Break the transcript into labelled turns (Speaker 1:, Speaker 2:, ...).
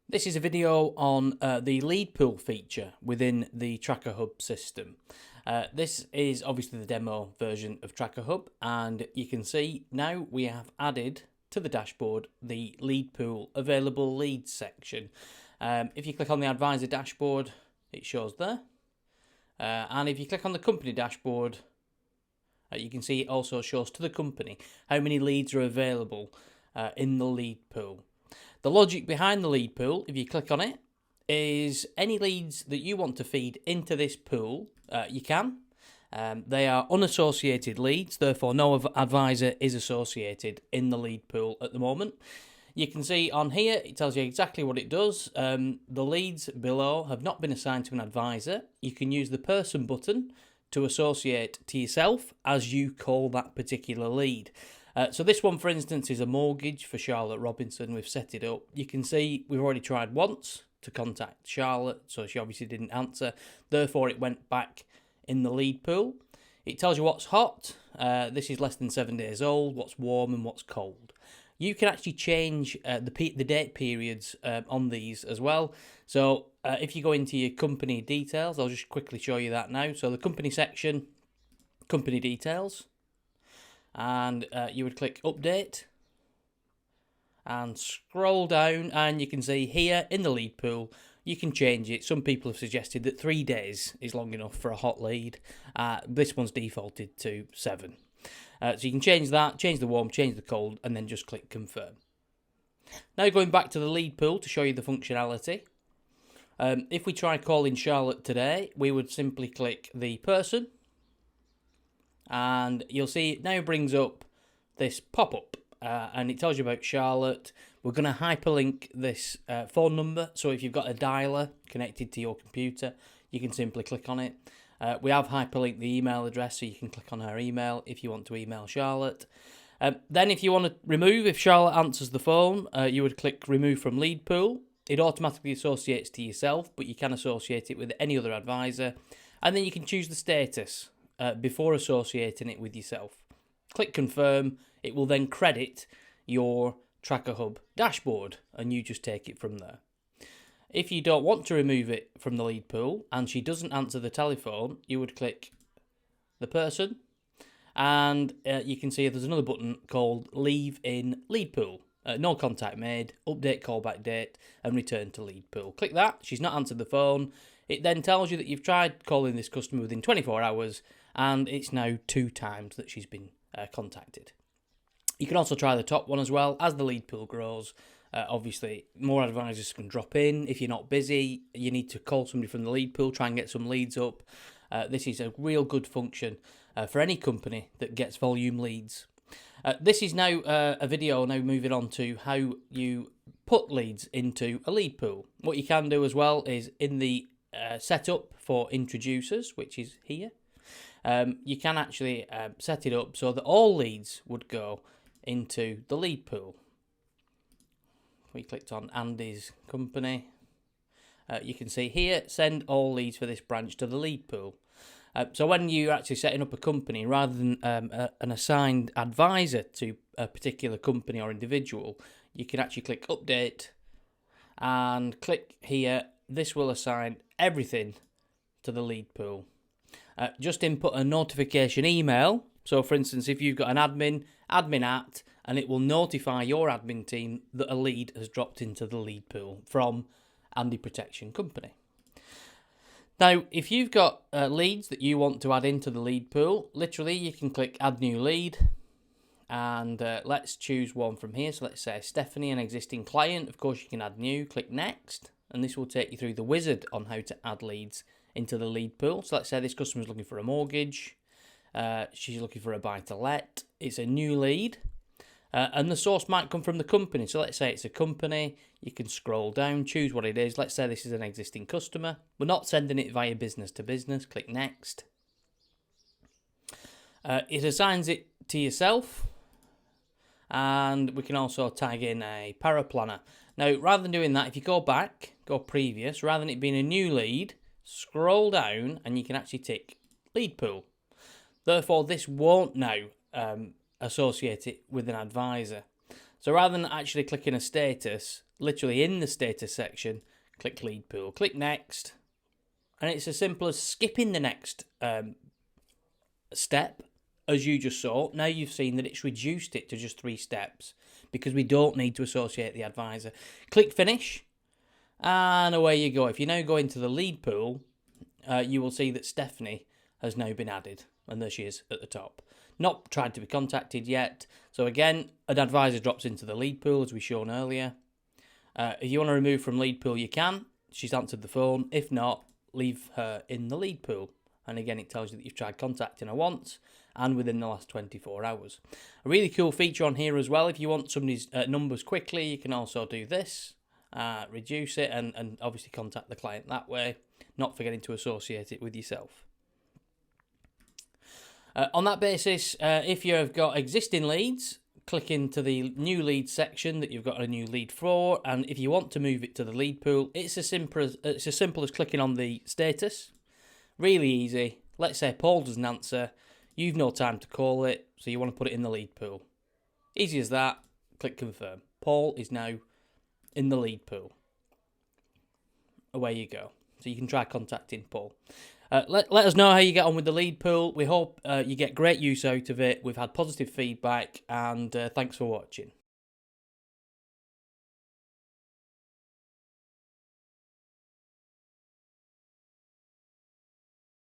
Speaker 1: This is a video on the lead pool feature within the Tracker Hub system. This is obviously the demo version of Tracker Hub, and you can see now we have added to the dashboard the lead pool available leads section. If you click on the advisor dashboard, it shows there. And if you click on the company dashboard, you can see it also shows to the company how many leads are available in the lead pool. The logic behind the lead pool, if you click on it, is any leads that you want to feed into this pool, you can. They are unassociated leads, therefore no advisor is associated in the lead pool at the moment. You can see on here, it tells you exactly what it does. The leads below have not been assigned to an advisor. You can use the person button to associate to yourself as you call that particular lead. So this one, for instance, is a mortgage for Charlotte Robinson. We've set it up. You can see we've already tried once to contact Charlotte, so she obviously didn't answer. Therefore, it went back in the lead pool. It tells you what's hot. This is less than 7 days old, what's warm and what's cold. You can actually change the date periods on these as well. So if you go into your company details, I'll just quickly show you that now. So the company section, company details. And you would click update and scroll down, and you can see here in the lead pool you can change it. Some people have suggested that 3 days is long enough for a hot lead. This one's defaulted to 7. So you can change that, change the warm, change the cold, and then just click confirm. Now going back to the lead pool to show you the functionality. If we try calling Charlotte today, we would simply click the person, and you'll see it now brings up this pop-up and it tells you about Charlotte. We're going to hyperlink this phone number, so if you've got a dialer connected to your computer, you can simply click on it. We have hyperlinked the email address, so you can click on her email if you want to email Charlotte. Then if you want to remove, if Charlotte answers the phone, you would click remove from lead pool. It automatically associates to yourself, but you can associate it with any other advisor. And then you can choose the status before associating it with yourself. Click confirm. It will then credit your Tracker Hub dashboard, and you just take it from there. If you don't want to remove it from the lead pool and she doesn't answer the telephone, you would click the person, and you can see there's another button called leave in lead pool. No contact made, update callback date, and return to lead pool. Click that. She's not answered the phone. It then tells you that you've tried calling this customer within 24 hours, and it's now 2 times that she's been contacted. You can also try the top one as well. As the lead pool grows, obviously more advisors can drop in. If you're not busy, you need to call somebody from the lead pool, try and get some leads up. This is a real good function for any company that gets volume leads. This is now a video now moving on to how you put leads into a lead pool. What you can do as well is in the setup for introducers, which is here, you can actually set it up so that all leads would go into the lead pool. We clicked on Andy's company. You can see here, send all leads for this branch to the lead pool. So when you're actually setting up a company, rather than an assigned advisor to a particular company or individual, you can actually click update and click here. This will assign everything to the lead pool. Just input a notification email. So for instance, if you've got an admin at, and it will notify your admin team that a lead has dropped into the lead pool from Andy Protection Company. Now, if you've got leads that you want to add into the lead pool, literally you can click add new lead, and let's choose one from here. So let's say Stephanie, an existing client. Of course, you can add new, click next, and this will take you through the wizard on how to add leads into the lead pool. So let's say this customer is looking for a mortgage. She's looking for a buy-to-let. It's a new lead. And the source might come from the company. So let's say it's a company. You can scroll down, choose what it is. Let's say this is an existing customer. We're not sending it via business to business. Click next. It assigns it to yourself. And we can also tag in a paraplanner. Now, rather than doing that, if you go back, go previous, rather than it being a new lead, scroll down and you can actually tick lead pool. Therefore, this won't now associate it with an advisor. So rather than actually clicking a status, literally in the status section, click lead pool, click next, and it's as simple as skipping the next step, as you just saw. Now you've seen that it's reduced it to just 3 steps because we don't need to associate the advisor. Click finish, and away you go. If you now go into the lead pool, you will see that Stephanie has now been added, and there she is at the top. Not tried to be contacted yet. So again, an advisor drops into the lead pool, as we shown earlier. If you want to remove from lead pool, you can. She's answered the phone. If not, leave her in the lead pool. And again, it tells you that you've tried contacting her once and within the last 24 hours. A really cool feature on here as well. If you want somebody's numbers quickly, you can also do this. Reduce it and obviously contact the client that way, not forgetting to associate it with yourself. On that basis, if you've got existing leads, click into the new lead section that you've got a new lead for, and if you want to move it to the lead pool, it's as simple as clicking on the status. Really easy. Let's say Paul doesn't answer, you've no time to call it, so you want to put it in the lead pool. Easy as that. Click confirm. Paul is now in the lead pool. Away you go. So you can try contacting Paul. Let us know how you get on with the lead pool. We hope you get great use out of it. We've had positive feedback, and thanks for watching.